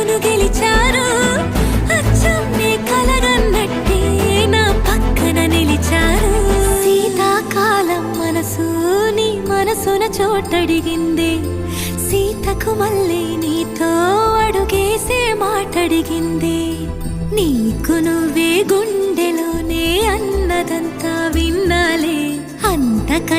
నన్ను గెలిచారు అచ్చం నీ కలగన్నట్టే నా పక్కన నిలిచారు శీతాకాలం మనసు నీ మనసున చోటడిగింది సీతకు మళ్ళీ నీతో అడుగేసే మాటడిగింది నీకు నువ్వే గుండెలోనే అన్నదంతా విన్నాలే అంతకన్నా